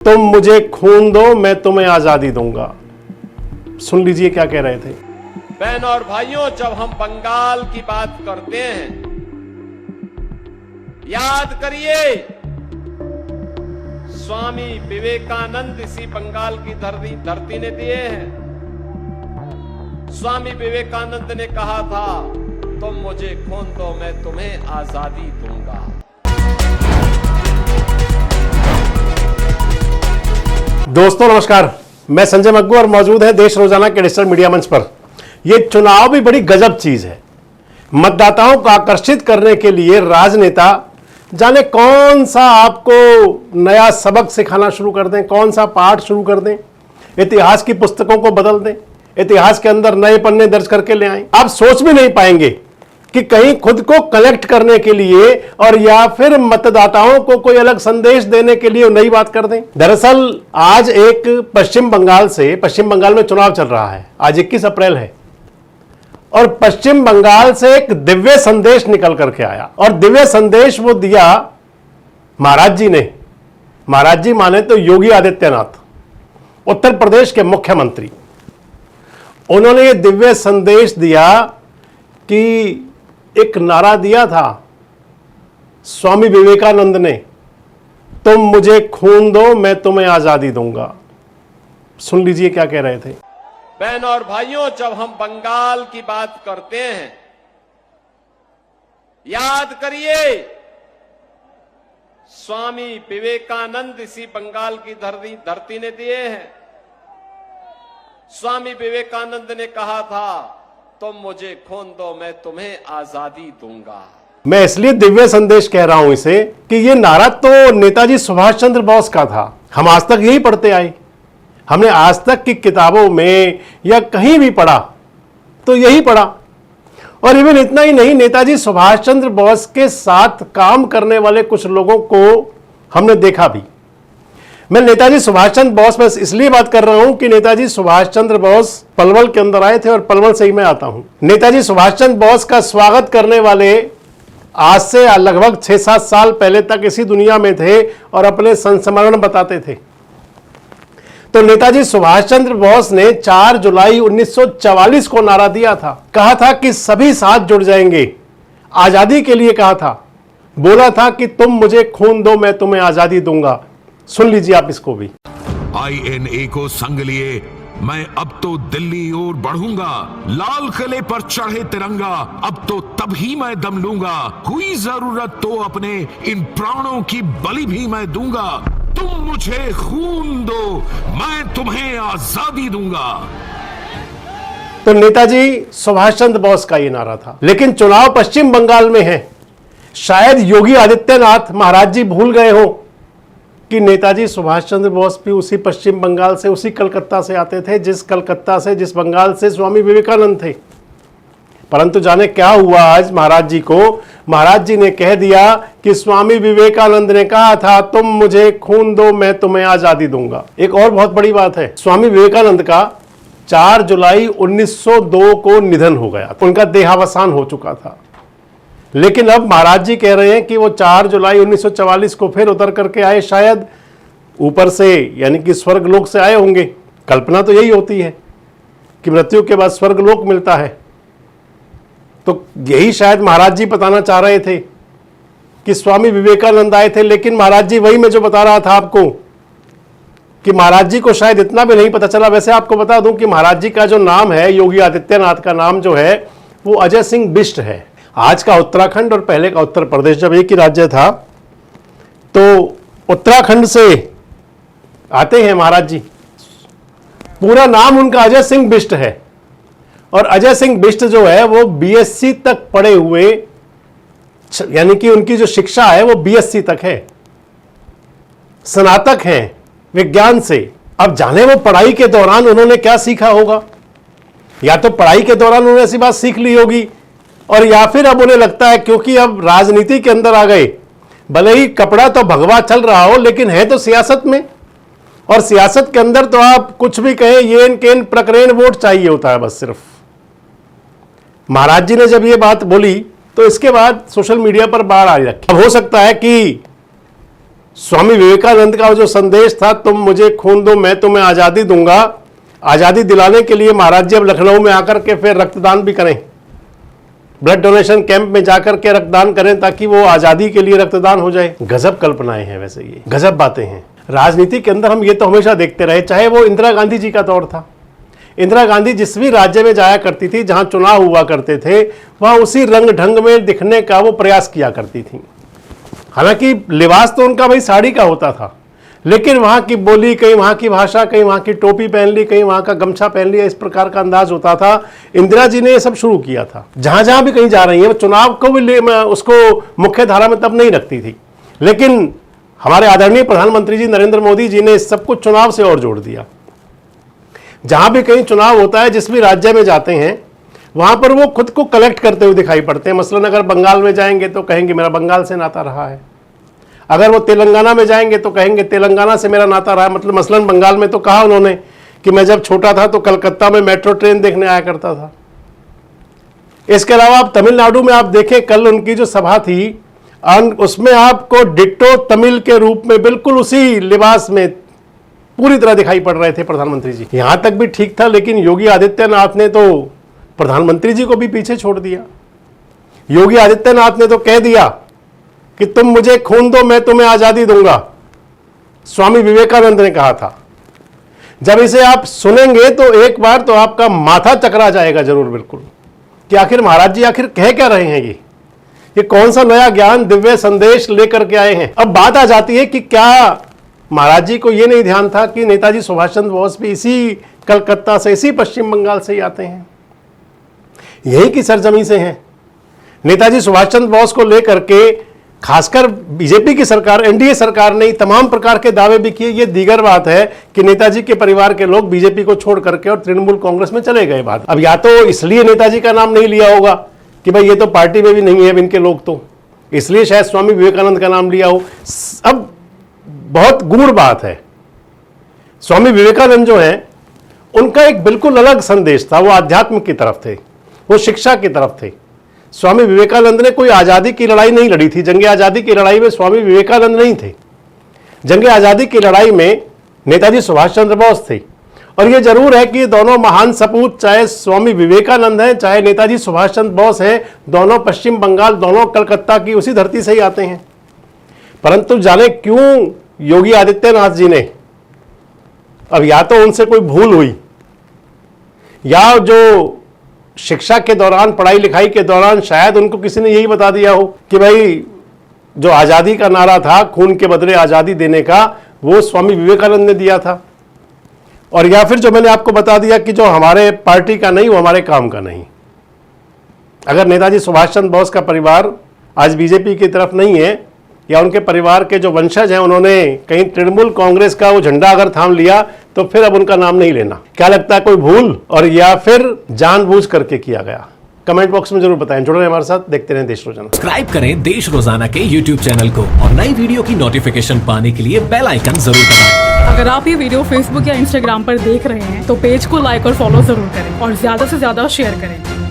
तुम मुझे खून दो, मैं तुम्हें आजादी दूंगा। सुन लीजिए क्या कह रहे थे। बहन और भाइयों, जब हम बंगाल की बात करते हैं, याद करिए स्वामी विवेकानंद इसी बंगाल की धरती ने दिए हैं। स्वामी विवेकानंद ने कहा था, तुम मुझे खून दो, मैं तुम्हें आजादी दूंगा। दोस्तों नमस्कार, मैं संजय मग्गू और मौजूद है देश रोजाना के डिजिटल मीडिया मंच पर। यह चुनाव भी बड़ी गजब चीज है। मतदाताओं को आकर्षित करने के लिए राजनेता जाने कौन सा आपको नया सबक सिखाना शुरू कर दें, कौन सा पाठ शुरू कर दें, इतिहास की पुस्तकों को बदल दें, इतिहास के अंदर नए पन्ने दर्ज करके ले आएं। आप सोच भी नहीं पाएंगे कि कहीं खुद को कलेक्ट करने के लिए और या फिर मतदाताओं को कोई अलग संदेश देने के लिए नई बात कर दें। दरअसल आज एक पश्चिम बंगाल में चुनाव चल रहा है। आज 21 अप्रैल है और पश्चिम बंगाल से एक दिव्य संदेश निकल करके आया और दिव्य संदेश वो दिया महाराज जी ने। महाराज जी माने तो योगी आदित्यनाथ, उत्तर प्रदेश के मुख्यमंत्री। उन्होंने ये दिव्य संदेश दिया कि एक नारा दिया था स्वामी विवेकानंद ने, तुम मुझे खून दो, मैं तुम्हें आजादी दूंगा। सुन लीजिए क्या कह रहे थे। बहन और भाइयों, जब हम बंगाल की बात करते हैं, याद करिए स्वामी विवेकानंद इसी बंगाल की धरती ने दिए हैं। स्वामी विवेकानंद ने कहा था, तुम मुझे खून दो, मैं तुम्हें आजादी दूंगा। मैं इसलिए दिव्य संदेश कह रहा हूं इसे कि यह नारा तो नेताजी सुभाष चंद्र बोस का था। हम आज तक यही पढ़ते आए। हमने आज तक की किताबों में या कहीं भी पढ़ा तो यही पढ़ा। और इवन इतना ही नहीं, नेताजी सुभाष चंद्र बोस के साथ काम करने वाले कुछ लोगों को हमने देखा भी। मैं नेताजी सुभाष चंद्र बोस में इसलिए बात कर रहा हूं कि नेताजी सुभाष चंद्र बोस पलवल के अंदर आए थे और पलवल से ही मैं आता हूं। नेताजी सुभाष चंद्र बोस का स्वागत करने वाले आज से लगभग 6-7 साल पहले तक इसी दुनिया में थे और अपने संस्मरण बताते थे। तो नेताजी सुभाष चंद्र बोस ने 4 जुलाई 1944 को नारा दिया था। कहा था कि सभी साथ जुड़ जाएंगे, आजादी के लिए कहा था। बोला था कि तुम मुझे खून दो, मैं तुम्हें आजादी दूंगा। सुन लीजिए आप इसको भी। INA को संग लिए मैं अब तो दिल्ली ओर बढ़ूंगा, लाल किले पर चढ़े तिरंगा अब तो तभी मैं दम लूंगा, हुई जरूरत तो अपने इन प्राणों की बलि भी मैं दूंगा, तुम मुझे खून दो, मैं तुम्हें आजादी दूंगा। तो नेताजी सुभाष चंद्र बोस का ये नारा था। लेकिन चुनाव पश्चिम बंगाल में है। शायद योगी आदित्यनाथ महाराज जी भूल गए हो कि नेताजी सुभाष चंद्र बोस भी उसी पश्चिम बंगाल से, उसी कलकत्ता से आते थे, जिस बंगाल से स्वामी विवेकानंद थे। परंतु जाने क्या हुआ आज महाराज जी को। महाराज जी ने कह दिया कि स्वामी विवेकानंद ने कहा था, तुम मुझे खून दो, मैं तुम्हें आजादी दूंगा। एक और बहुत बड़ी बात है, स्वामी विवेकानंद का 4 जुलाई 1902 को निधन हो गया। उनका देहावसान हो चुका था। लेकिन अब महाराज जी कह रहे हैं कि वो 4 जुलाई 1944 को फिर उतर करके आए, शायद ऊपर से, यानी कि स्वर्ग लोक से आए होंगे। कल्पना तो यही होती है कि मृत्यु के बाद स्वर्ग लोक मिलता है। तो यही शायद महाराज जी बताना चाह रहे थे कि स्वामी विवेकानंद आए थे। लेकिन महाराज जी, वही मैं जो बता रहा था आपको कि महाराज जी को शायद इतना भी नहीं पता चला। वैसे आपको बता दूं कि महाराज जी का जो नाम है, योगी आदित्यनाथ का नाम जो है वो अजय सिंह बिष्ट है। आज का उत्तराखंड और पहले का उत्तर प्रदेश जब एक ही राज्य था, तो उत्तराखंड से आते हैं महाराज जी। पूरा नाम उनका अजय सिंह बिष्ट है और अजय सिंह बिष्ट जो है वो BSc तक पढ़े हुए, यानी कि उनकी जो शिक्षा है वो BSc तक है, स्नातक हैं विज्ञान से। अब जाने वो पढ़ाई के दौरान उन्होंने क्या सीखा होगा। या तो पढ़ाई के दौरान उन्होंने ऐसी बात सीख ली होगी, और या फिर अब उन्हें लगता है क्योंकि अब राजनीति के अंदर आ गए, भले ही कपड़ा तो भगवा चल रहा हो लेकिन है तो सियासत में, और सियासत के अंदर तो आप कुछ भी कहें, ये केन प्रकरण वोट चाहिए होता है बस सिर्फ। महाराज जी ने जब ये बात बोली तो इसके बाद सोशल मीडिया पर बाढ़ आ रखी। अब हो सकता है कि स्वामी विवेकानंद का जो संदेश था, तुम मुझे खून दो मैं तुम्हें आजादी दूंगा, आजादी दिलाने के लिए महाराज जी अब लखनऊ में आकर के फिर रक्तदान भी करें, ब्लड डोनेशन कैंप में जाकर के रक्तदान करें ताकि वो आजादी के लिए रक्तदान हो जाए। गजब कल्पनाएं हैं, वैसे ये गजब बातें हैं। राजनीति के अंदर हम ये तो हमेशा देखते रहे, चाहे वो इंदिरा गांधी जी का दौर था। इंदिरा गांधी जिस भी राज्य में जाया करती थी, जहां चुनाव हुआ करते थे, वहां उसी रंग ढंग में दिखने का वो प्रयास किया करती थी। हालांकि लिबास तो उनका भाई साड़ी का होता था, लेकिन वहां की बोली, कहीं वहां की भाषा, कहीं वहां की टोपी पहन ली, कहीं वहां का गमछा पहन लिया, इस प्रकार का अंदाज होता था। इंदिरा जी ने ये सब शुरू किया था। जहां जहां भी कहीं जा रही है, चुनाव को भी उसको मुख्य धारा में तब नहीं रखती थी, लेकिन हमारे आदरणीय प्रधानमंत्री जी नरेंद्र मोदी जी ने इस सब कुछ चुनाव से और जोड़ दिया। जहां भी कहीं चुनाव होता है, जिस भी राज्य में जाते हैं, वहां पर वो खुद को कलेक्ट करते हुए दिखाई पड़ते हैं। मसलन अगर बंगाल में जाएंगे तो कहेंगे मेरा बंगाल से नाता रहा है, अगर वो तेलंगाना में जाएंगे तो कहेंगे तेलंगाना से मेरा नाता रहा है। मतलब मसलन बंगाल में तो कहा उन्होंने कि मैं जब छोटा था तो कलकत्ता में मेट्रो ट्रेन देखने आया करता था। इसके अलावा आप तमिलनाडु में आप देखें, कल उनकी जो सभा थी, उसमें आपको डिट्टो तमिल के रूप में बिल्कुल उसी लिबास में पूरी तरह दिखाई पड़ रहे थे प्रधानमंत्री जी। यहां तक भी ठीक था, लेकिन योगी आदित्यनाथ ने तो प्रधानमंत्री जी को भी पीछे छोड़ दिया। योगी आदित्यनाथ ने तो कह दिया कि तुम मुझे खून दो मैं तुम्हें आजादी दूंगा, स्वामी विवेकानंद ने कहा था। जब इसे आप सुनेंगे तो एक बार तो आपका माथा चकरा जाएगा जरूर, बिल्कुल, कि आखिर महाराज जी आखिर कह क्या रहे हैं। ये कौन सा नया ज्ञान दिव्य संदेश लेकर के आए हैं। अब बात आ जाती है कि क्या महाराज जी को यह नहीं ध्यान था कि नेताजी सुभाष चंद्र बोस भी इसी कलकत्ता से, इसी पश्चिम बंगाल से ही आते हैं, यही की सरजमी से हैं। नेताजी सुभाष चंद्र बोस को लेकर के खासकर बीजेपी की सरकार, एनडीए सरकार ने तमाम प्रकार के दावे भी किए। ये दीगर बात है कि नेताजी के परिवार के लोग बीजेपी को छोड़ करके और तृणमूल कांग्रेस में चले गए बाद। अब या तो इसलिए नेताजी का नाम नहीं लिया होगा कि भाई ये तो पार्टी में भी नहीं है इनके लोग, तो इसलिए शायद स्वामी विवेकानंद का नाम लिया हो। अब बहुत गूढ़ बात है। स्वामी विवेकानंद जो है, उनका एक बिल्कुल अलग संदेश था। वो आध्यात्म की तरफ थे, वो शिक्षा की तरफ थे। स्वामी विवेकानंद ने कोई आजादी की लड़ाई नहीं लड़ी थी। जंग आजादी की लड़ाई में स्वामी विवेकानंद नहीं थे। जंग आजादी की लड़ाई में नेताजी सुभाष चंद्र बोस थे। और ये जरूर है कि दोनों महान सपूत, चाहे स्वामी विवेकानंद हैं चाहे नेताजी सुभाष चंद्र बोस हैं, दोनों पश्चिम बंगाल, दोनों कलकत्ता की उसी धरती से ही आते हैं। परंतु जाने क्यों योगी आदित्यनाथ जी ने, अब या तो उनसे कोई भूल हुई, या जो शिक्षा के दौरान, पढ़ाई लिखाई के दौरान शायद उनको किसी ने यही बता दिया हो कि भाई जो आजादी का नारा था, खून के बदले आजादी देने का, वो स्वामी विवेकानंद ने दिया था। और या फिर जो मैंने आपको बता दिया कि जो हमारे पार्टी का नहीं वो हमारे काम का नहीं। अगर नेताजी सुभाष चंद्र बोस का परिवार आज बीजेपी की तरफ नहीं है, या उनके परिवार के जो वंशज हैं उन्होंने कहीं तृणमूल कांग्रेस का वो झंडा अगर थाम लिया, तो फिर अब उनका नाम नहीं लेना। क्या लगता है, कोई भूल और या फिर जानबूझ करके किया गया? कमेंट बॉक्स में जरूर बताएं। जुड़े हमारे साथ, देखते रहें देश रोजाना। सब्सक्राइब करें देश रोजाना के YouTube चैनल को और नई वीडियो की नोटिफिकेशन पाने के लिए बेल आइकन जरूर दबाएं। अगर आप ये वीडियो Facebook या Instagram पर देख रहे हैं तो पेज को लाइक और फॉलो जरूर करें और ज्यादा से ज्यादा शेयर करें।